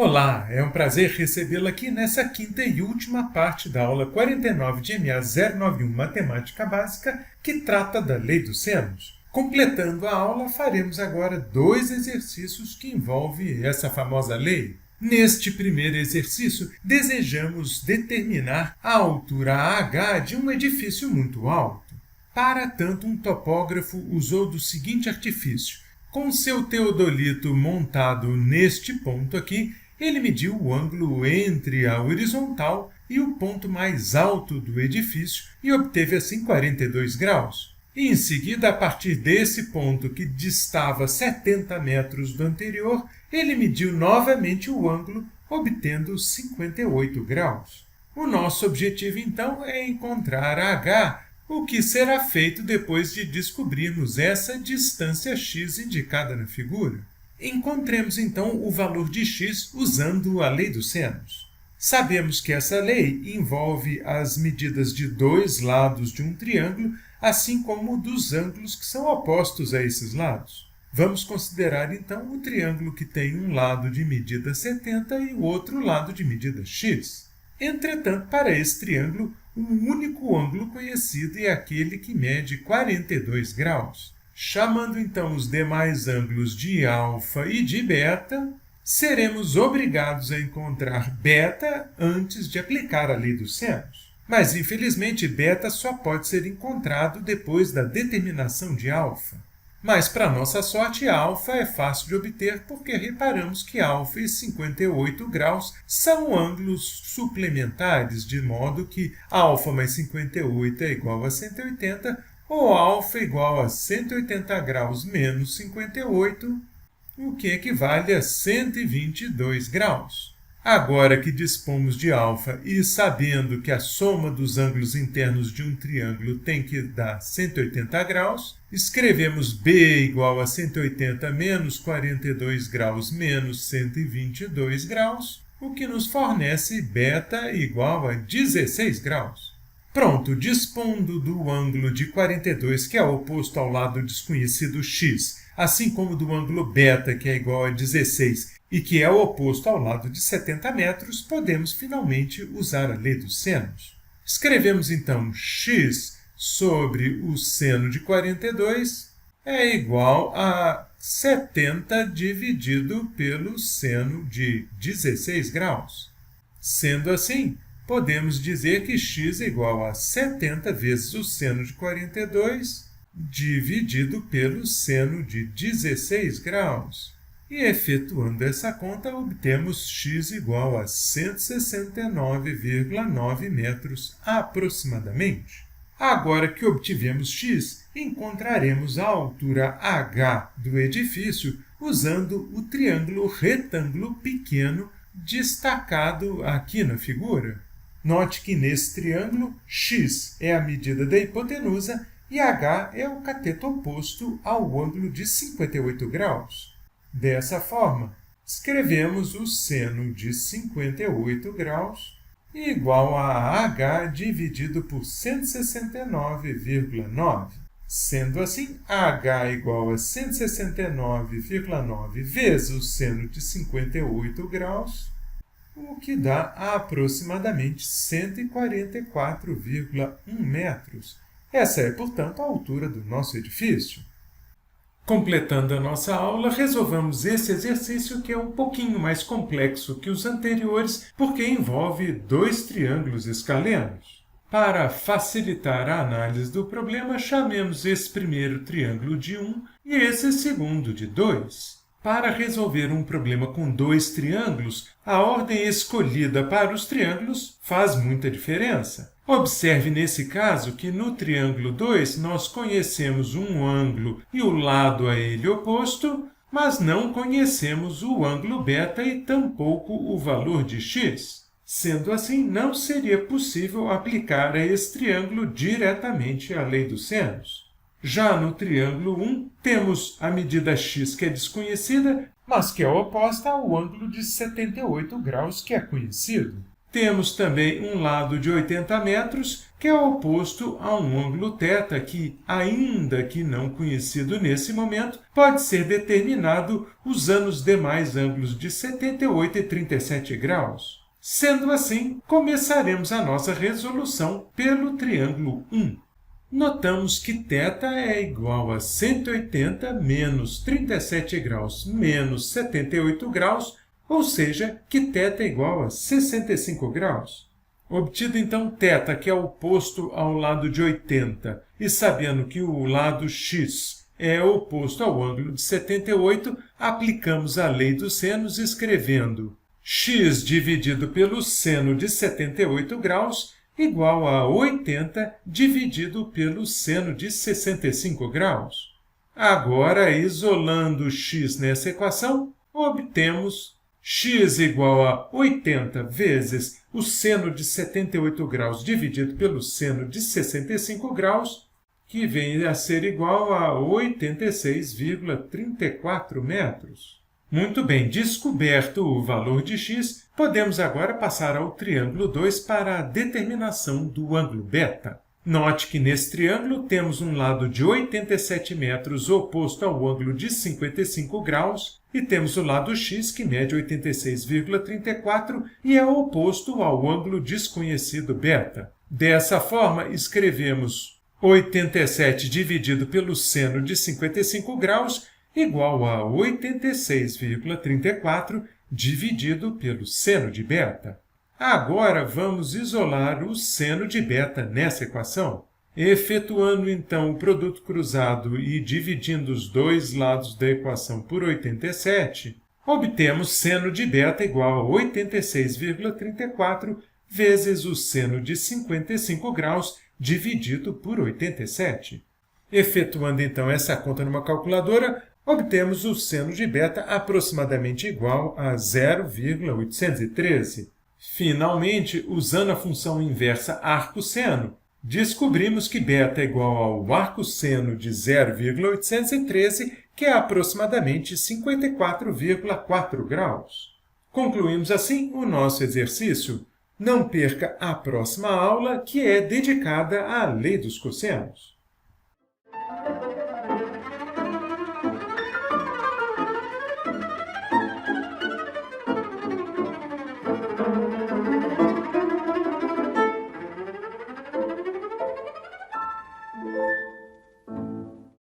Olá, é um prazer recebê-lo aqui nessa quinta e última parte da aula 49 de MA 091 Matemática Básica, que trata da lei dos senos. Completando a aula, faremos agora dois exercícios que envolvem essa famosa lei. Neste primeiro exercício, desejamos determinar a altura h de um edifício muito alto. Para tanto, um topógrafo usou do seguinte artifício. Com seu teodolito montado neste ponto aqui, ele mediu o ângulo entre a horizontal e o ponto mais alto do edifício e obteve assim 42 graus. E em seguida, a partir desse ponto que distava 70 metros do anterior, ele mediu novamente o ângulo, obtendo 58 graus. O nosso objetivo, então, é encontrar h, o que será feito depois de descobrirmos essa distância x indicada na figura. Encontremos, então, o valor de x usando a lei dos senos. Sabemos que essa lei envolve as medidas de dois lados de um triângulo, assim como dos ângulos que são opostos a esses lados. Vamos considerar, então, o triângulo que tem um lado de medida 70 e o outro lado de medida x. Entretanto, para esse triângulo, um único ângulo conhecido é aquele que mede 42 graus. Chamando então os demais ângulos de alfa e de beta, seremos obrigados a encontrar beta antes de aplicar a lei dos senos. Mas, infelizmente, beta só pode ser encontrado depois da determinação de alfa. Mas, para nossa sorte, alfa é fácil de obter porque reparamos que alfa e 58 graus são ângulos suplementares, de modo que alfa mais 58 é igual a 180, ou alfa igual a 180 graus menos 58, o que equivale a 122 graus. Agora que dispomos de alfa e sabendo que a soma dos ângulos internos de um triângulo tem que dar 180 graus, escrevemos b igual a 180 menos 42 graus menos 122 graus, o que nos fornece beta igual a 16 graus. Pronto, dispondo do ângulo de 42, que é oposto ao lado desconhecido x, assim como do ângulo beta, que é igual a 16, e que é o oposto ao lado de 70 metros, podemos finalmente usar a lei dos senos. Escrevemos então x sobre o seno de 42 é igual a 70 dividido pelo seno de 16 graus. Sendo assim, podemos dizer que x é igual a 70 vezes o seno de 42 dividido pelo seno de 16 graus. E, efetuando essa conta, obtemos x igual a 169,9 metros aproximadamente. Agora que obtivemos x, encontraremos a altura h do edifício usando o triângulo retângulo pequeno destacado aqui na figura. Note que nesse triângulo, x é a medida da hipotenusa e h é o cateto oposto ao ângulo de 58 graus. Dessa forma, escrevemos o seno de 58 graus igual a h dividido por 169,9. Sendo assim, h igual a 169,9 vezes o seno de 58 graus, o que dá aproximadamente 144,1 metros. Essa é, portanto, a altura do nosso edifício. Completando a nossa aula, resolvamos esse exercício que é um pouquinho mais complexo que os anteriores, porque envolve dois triângulos escalenos. Para facilitar a análise do problema, chamemos esse primeiro triângulo de 1 e esse segundo de 2. Para resolver um problema com dois triângulos, a ordem escolhida para os triângulos faz muita diferença. Observe nesse caso que no triângulo 2 nós conhecemos um ângulo e o lado a ele oposto, mas não conhecemos o ângulo beta e tampouco o valor de x. Sendo assim, não seria possível aplicar a esse triângulo diretamente a lei dos senos. Já no triângulo 1, temos a medida x que é desconhecida, mas que é oposta ao ângulo de 78 graus que é conhecido. Temos também um lado de 80 metros, que é oposto a um ângulo θ, que, ainda que não conhecido nesse momento, pode ser determinado usando os demais ângulos de 78 e 37 graus. Sendo assim, começaremos a nossa resolução pelo triângulo 1. Notamos que θ é igual a 180 menos 37 graus menos 78 graus, ou seja, que θ é igual a 65 graus. Obtido então θ, que é oposto ao lado de 80, e sabendo que o lado x é oposto ao ângulo de 78, aplicamos a lei dos senos escrevendo x dividido pelo seno de 78 graus igual a 80 dividido pelo seno de 65 graus. Agora, isolando x nessa equação, obtemos x igual a 80 vezes o seno de 78 graus dividido pelo seno de 65 graus, que vem a ser igual a 86,34 metros. Muito bem, descoberto o valor de x, podemos agora passar ao triângulo 2 para a determinação do ângulo β. Note que nesse triângulo temos um lado de 87 metros oposto ao ângulo de 55 graus e temos o lado x que mede 86,34 e é oposto ao ângulo desconhecido β. Dessa forma, escrevemos 87 dividido pelo seno de 55 graus igual a 86,34 dividido pelo seno de β. Agora, vamos isolar o seno de β nessa equação. Efetuando, então, o produto cruzado e dividindo os dois lados da equação por 87, obtemos seno de β igual a 86,34 vezes o seno de 55 graus dividido por 87. Efetuando, então, essa conta numa calculadora, obtemos o seno de β aproximadamente igual a 0,813. Finalmente, usando a função inversa arcosseno, descobrimos que β é igual ao arcosseno de 0,813, que é aproximadamente 54,4 graus. Concluímos assim o nosso exercício. Não perca a próxima aula, que é dedicada à lei dos cossenos.